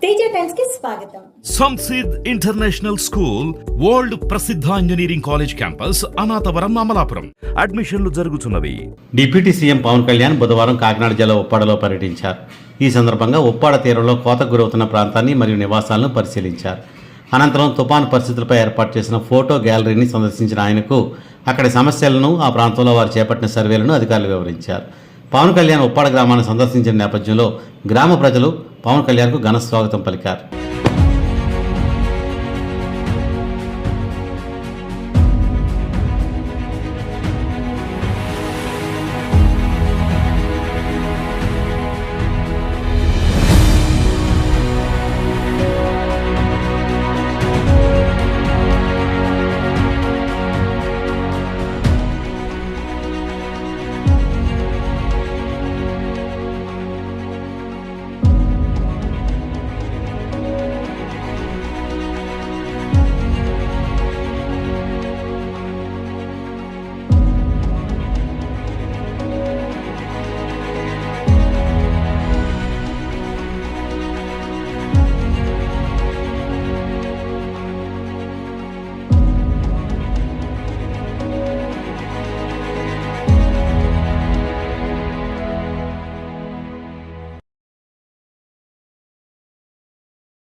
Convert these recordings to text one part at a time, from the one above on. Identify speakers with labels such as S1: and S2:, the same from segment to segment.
S1: Teja times కి స్వాగతం.
S2: సంసిద్ international school world ప్రసిద్ధ engineering college campus Anathavaram Amalapuram. అడ్మిషన్లు జరుగుతున్నవి.
S3: డిప్యూటీ సీఎం పవన్ కళ్యాణ్ బుధవారం కాకినాడ జిల్లా ఉప్పాడలో పర్యటించారు. ఈ సందర్భంగా ఉప్పాడ తీరంలో కోతకు గురవుతున్న ప్రాంతాన్ని మరియు నివాసాలను పరిశీలించారు. అనంతరం తుపాను పరిస్థితులపై ఏర్పాటు చేసిన ఫోటో గ్యాలరీని సందర్శించిన ఆయనకు అక్కడి సమస్యలను, ఆ ప్రాంతంలో వారు చేపట్టిన సర్వేలను అధికారులు వివరించారు. పవన్ కళ్యాణ్ ఉప్పాడ గ్రామాన్ని సందర్శించిన నేపథ్యంలో గ్రామ ప్రజలు పవన్ కళ్యాణ్కు ఘన స్వాగతం పలికారు.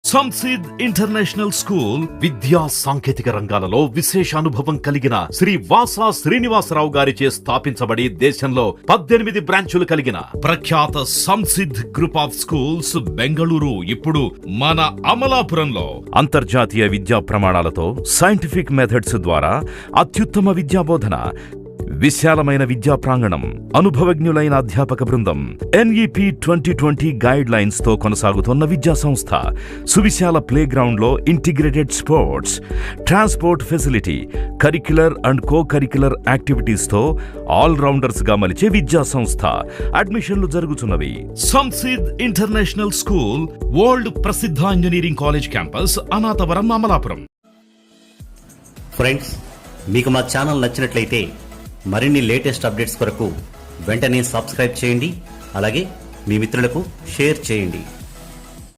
S2: సంసిద్ ఇంటర్నేషనల్ స్కూల్ విద్యా సాంకేతిక రంగాలలో విశేష అనుభవం కలిగిన శ్రీ వాసా శ్రీనివాసరావు గారిచే స్థాపించబడి దేశంలో 18 బ్రాంచులు కలిగిన ప్రఖ్యాత సంసిద్ గ్రూప్ ఆఫ్ స్కూల్స్ బెంగళూరు ఇప్పుడు మన అమలాపురంలో అంతర్జాతీయ విద్యా ప్రమాణాలతో సైంటిఫిక్ మెథడ్స్ ద్వారా అత్యుత్తమ విద్యా బోధన, విశాలమైన విద్యా ప్రాంగణం, అనుభవజ్ఞులైన అధ్యాపక బృందం, NEP 2020 గైడ్ లైన్స్ తో కొనసాగుతున్న విద్యా సంస్థ, సువిశాల ప్లే గ్రౌండ్ లో integrated sports, transport facility, curricular and co curricular activities తో ఆల్ రౌండర్స్ గా మలిచే విద్యా సంస్థ. అడ్మిషన్లు జరుగుతున్నవి. సంసిద్ ఇంటర్నేషనల్ స్కూల్ వరల్డ్ ప్రసిద్ధ engineering college campus Anathavaram Amalapuram.
S3: Friends, మీకు మా ఛానల్ నచ్చినట్లయితే మరిన్ని లేటెస్ట్ అప్డేట్స్ కొరకు వెంటనే సబ్స్క్రైబ్ చేయండి. అలాగే మీ మిత్రులకు షేర్ చేయండి.